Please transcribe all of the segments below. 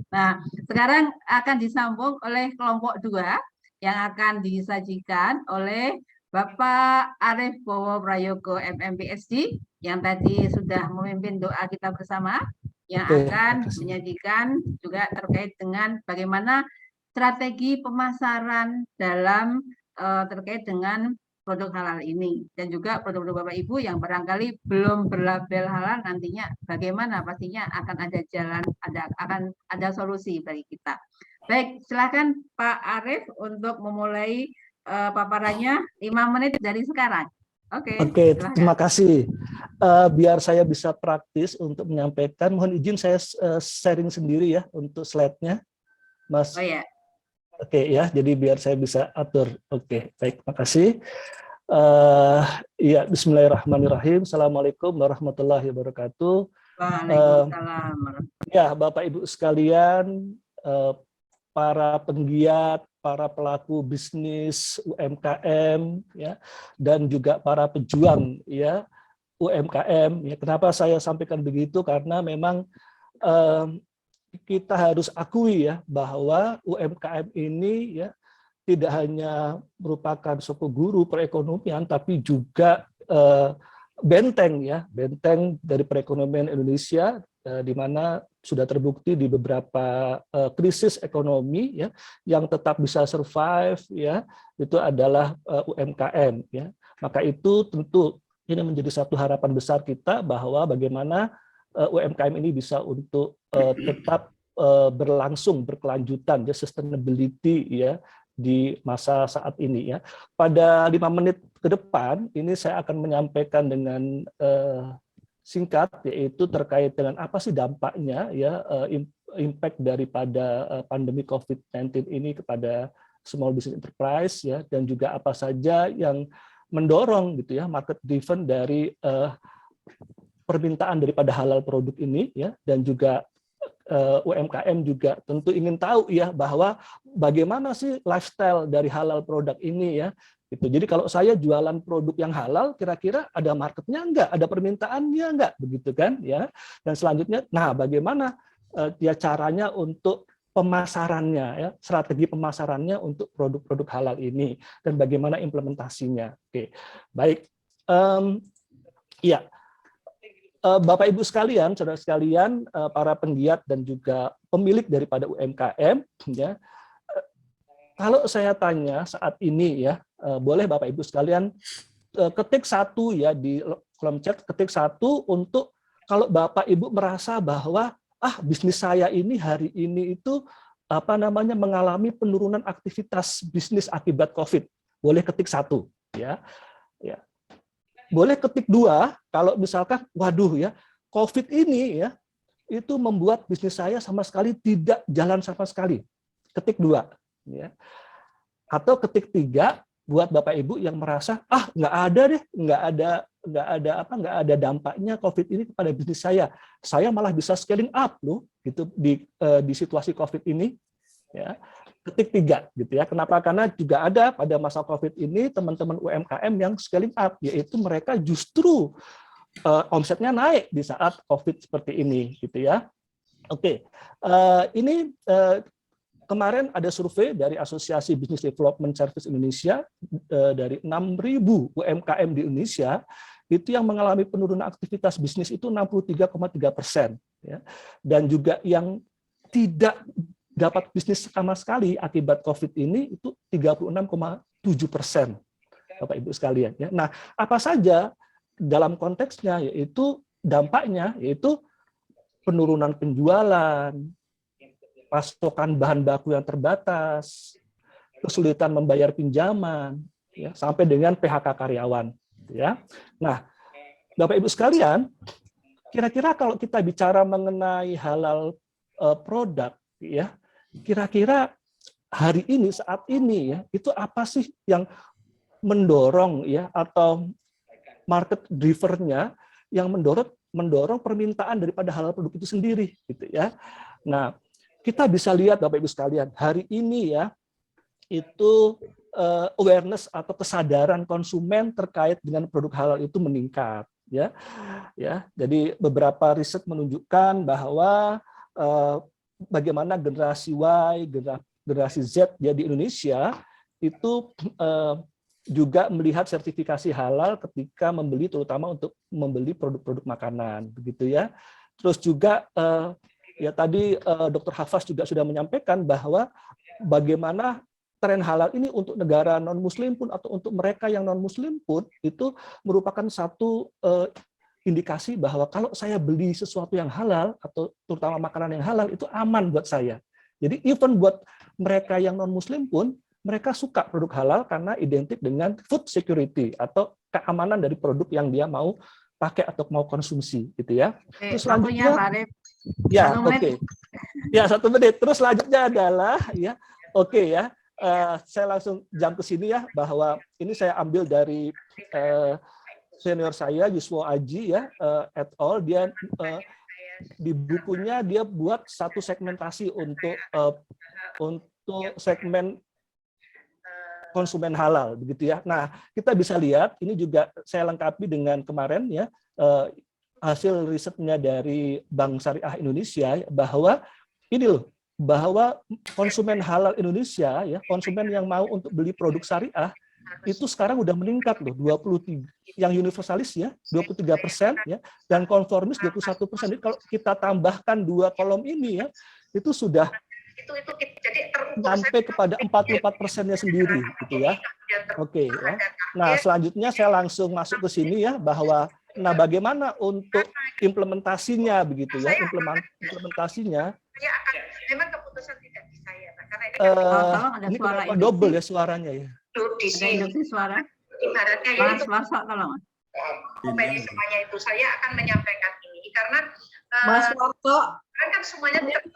Nah, sekarang akan disambung oleh kelompok 2 yang akan disajikan oleh Bapak Arief Bowo Prayogo MMPSD yang tadi sudah memimpin doa kita bersama, yang Oke, akan makasih. menyajikan juga terkait dengan bagaimana strategi pemasaran dalam terkait dengan produk halal ini, dan juga produk-produk Bapak Ibu yang barangkali belum berlabel halal nantinya bagaimana, pastinya akan ada jalan, akan ada solusi bagi kita. Baik, silakan Pak Arief untuk memulai paparannya 5 menit dari sekarang. Oke, Oke, silakan. terima kasih. Biar saya bisa praktis untuk menyampaikan, mohon izin saya sharing sendiri ya untuk slide-nya, Oh Mas. ya. Oke ya, jadi biar saya bisa atur. Oke, baik, makasih. Ya, Bismillahirrahmanirrahim. Assalamualaikum warahmatullahi wabarakatuh. Waalaikumsalam. Ya, Bapak Ibu sekalian, para penggiat, para pelaku bisnis UMKM, ya, dan juga para pejuang, ya, UMKM. Ya, kenapa saya sampaikan begitu? Karena memang kita harus akui ya bahwa UMKM ini ya tidak hanya merupakan suku guru perekonomian, tapi juga benteng ya, benteng dari perekonomian Indonesia, di mana sudah terbukti di beberapa krisis ekonomi ya yang tetap bisa survive ya, itu adalah UMKM ya. Maka itu tentu ini menjadi satu harapan besar kita bahwa bagaimana UMKM ini bisa untuk tetap berlangsung, berkelanjutan ya, sustainability ya di masa saat ini ya. Pada 5 menit ke depan ini saya akan menyampaikan dengan singkat, yaitu terkait dengan apa sih dampaknya ya, impact daripada pandemi COVID-19 ini kepada small business enterprise ya, dan juga apa saja yang mendorong gitu ya market driven dari permintaan daripada halal produk ini ya, dan juga UMKM juga tentu ingin tahu ya bahwa bagaimana sih lifestyle dari halal produk ini ya. Gitu. Jadi kalau saya jualan produk yang halal, kira-kira ada marketnya enggak, ada permintaannya enggak, begitu kan ya. Dan selanjutnya, nah bagaimana ya caranya untuk pemasarannya ya, strategi pemasarannya untuk produk-produk halal ini dan bagaimana implementasinya. Oke, baik. Ya, Bapak Ibu sekalian, saudara sekalian, para penggiat dan juga pemilik daripada UMKM, ya. Kalau saya tanya saat ini ya, boleh Bapak Ibu sekalian ketik satu ya di kolom chat, ketik satu untuk kalau Bapak Ibu merasa bahwa bisnis saya ini hari ini itu apa namanya mengalami penurunan aktivitas bisnis akibat COVID. Boleh ketik satu ya. Ya. Boleh ketik dua, kalau misalkan, waduh ya, COVID ini ya, itu membuat bisnis saya sama sekali tidak jalan sama sekali. Ketik dua. Ya. Atau ketik tiga, buat Bapak Ibu yang merasa, nggak ada deh, nggak ada dampaknya COVID ini kepada bisnis saya. Saya malah bisa scaling up loh, gitu di situasi COVID ini. Ya, ketik tiga gitu ya. Kenapa? Karena juga ada pada masa COVID ini teman-teman UMKM yang scaling up, yaitu mereka justru omsetnya naik di saat COVID seperti ini gitu ya. Oke, ini kemarin ada survei dari Asosiasi Business Development Service Indonesia dari 6.000 UMKM di Indonesia itu yang mengalami penurunan aktivitas bisnis itu 63,3%, ya. Dan juga yang tidak dapat bisnis sama sekali akibat COVID ini itu 36,7%, Bapak Ibu sekalian. Ya. Nah, apa saja dalam konteksnya, yaitu dampaknya, yaitu penurunan penjualan, pasokan bahan baku yang terbatas, kesulitan membayar pinjaman, ya, sampai dengan PHK karyawan. Ya. Nah, Bapak Ibu sekalian, kira-kira kalau kita bicara mengenai halal produk, ya, kira-kira hari ini saat ini ya itu apa sih yang mendorong ya atau market drivernya yang mendorong permintaan daripada halal produk itu sendiri gitu ya. Nah, kita bisa lihat Bapak Ibu sekalian, hari ini ya itu awareness atau kesadaran konsumen terkait dengan produk halal itu meningkat ya. Ya, jadi beberapa riset menunjukkan bahwa bagaimana generasi Y, generasi Z ya di Indonesia itu juga melihat sertifikasi halal ketika membeli, terutama untuk membeli produk-produk makanan, begitu ya. Terus juga ya tadi Dr. Hafaz juga sudah menyampaikan bahwa bagaimana tren halal ini untuk negara non-Muslim pun atau untuk mereka yang non-Muslim pun itu merupakan satu indikasi bahwa kalau saya beli sesuatu yang halal atau terutama makanan yang halal itu aman buat saya. Jadi even buat mereka yang non-Muslim pun mereka suka produk halal karena identik dengan food security atau keamanan dari produk yang dia mau pakai atau mau konsumsi, gitu ya. Terus selanjutnya, ya oke, ya 1 menit. Terus selanjutnya adalah ya oke ya, saya langsung jump ke sini ya bahwa ini saya ambil dari senior saya Yuswo Aji ya et al. Dia di bukunya dia buat satu segmentasi untuk segmen konsumen halal begitu ya. Nah, kita bisa lihat ini juga saya lengkapi dengan kemarin ya hasil risetnya dari Bank Syariah Indonesia bahwa ini loh, bahwa konsumen halal Indonesia ya, konsumen yang mau untuk beli produk syariah itu sekarang udah meningkat loh, 23 yang universalis ya 23% ya, dan konformis 21%. Jadi kalau kita tambahkan 2 kolom ini ya, itu sudah sampai kepada 44%-nya sendiri gitu ya. Oke ya. Nah, selanjutnya saya langsung masuk ke sini ya bahwa nah bagaimana untuk implementasinya begitu ya, implementasinya. Memang keputusan tidak di saya, karena ini ini kenapa double ya suaranya ya? Ada induksi suara. Ibaratnya ya itu tolong. semuanya itu saya akan menyampaikan ini karena Mas Warto kan semuanya tidak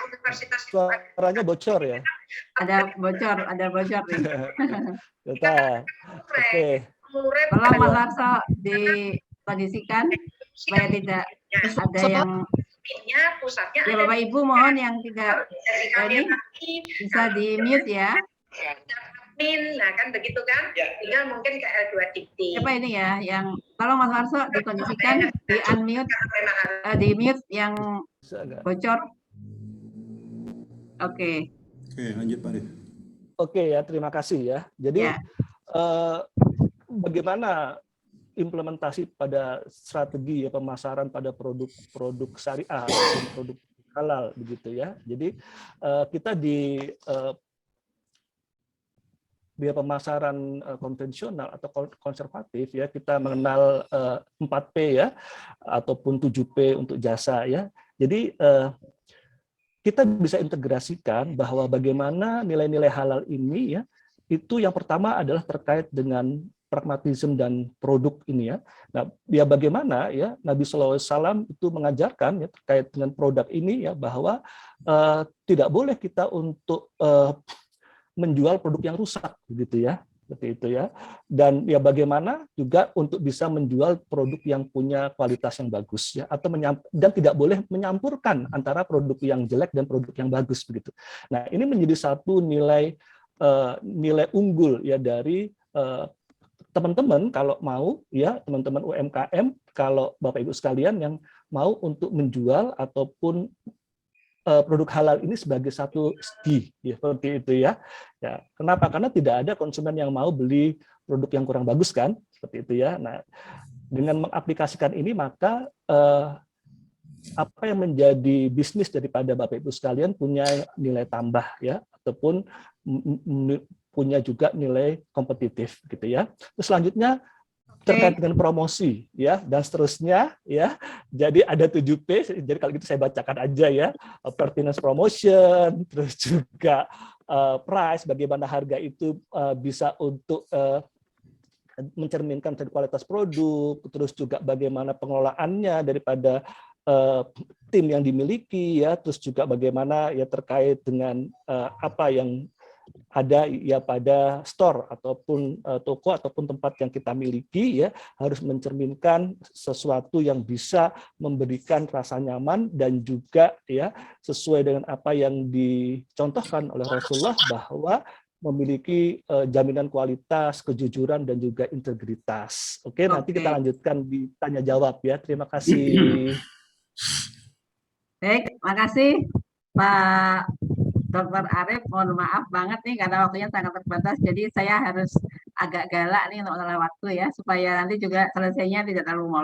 universitas suaranya bocor ya. Ada bocor nih. Oke. Tolong Mas Warto dikondisikan supaya tidak ada yang pusatnya ya Bapak Ibu mohon yang tidak ini bisa di mute ya. Nah kan begitu kan, tinggal mungkin ke L2 dikti. Apa ini ya, yang tolong Mas Warso dikondisikan di unmute, di mute yang bocor. Oke, lanjut Pak Arif. Oke ya, terima kasih ya. Jadi ya. Bagaimana implementasi pada strategi ya pemasaran pada produk syariah dan produk halal begitu ya. Jadi kita di biaya pemasaran konvensional atau konservatif ya, kita mengenal 4P ya ataupun 7P untuk jasa ya. Jadi kita bisa integrasikan bahwa bagaimana nilai-nilai halal ini ya, itu yang pertama adalah terkait dengan pragmatisme dan produk ini ya. Nah, ya bagaimana ya Nabi SAW itu mengajarkan ya terkait dengan produk ini ya bahwa tidak boleh kita untuk menjual produk yang rusak begitu ya, seperti itu ya. Dan ya bagaimana juga untuk bisa menjual produk yang punya kualitas yang bagus ya, atau dan tidak boleh menyampurkan antara produk yang jelek dan produk yang bagus begitu. Nah, ini menjadi satu nilai unggul ya dari teman-teman kalau mau ya, teman-teman UMKM, kalau Bapak Ibu sekalian yang mau untuk menjual ataupun produk halal ini sebagai satu segi ya, seperti itu ya. Ya, kenapa? Karena tidak ada konsumen yang mau beli produk yang kurang bagus kan, seperti itu ya. Nah, dengan mengaplikasikan ini maka apa yang menjadi bisnis daripada Bapak Ibu sekalian punya nilai tambah ya, ataupun punya juga nilai kompetitif gitu ya. Terus selanjutnya terkait dengan promosi ya dan seterusnya ya. Jadi ada 7P. Jadi kalau gitu saya bacakan aja ya. Pertinence promotion, terus juga price, bagaimana harga itu bisa untuk mencerminkan kualitas produk, terus juga bagaimana pengelolaannya daripada tim yang dimiliki ya, terus juga bagaimana ya terkait dengan apa yang ada ya pada store ataupun toko ataupun tempat yang kita miliki ya, harus mencerminkan sesuatu yang bisa memberikan rasa nyaman dan juga ya sesuai dengan apa yang dicontohkan oleh Rasulullah bahwa memiliki jaminan kualitas, kejujuran dan juga integritas. Oke, nanti kita lanjutkan di tanya jawab ya. Terima kasih. Baik, makasih Pak Dr. Arif. Mohon maaf banget nih karena waktunya sangat terbatas. Jadi saya harus agak galak nih untuk waktu ya supaya nanti juga selesainya tidak terlalu molor.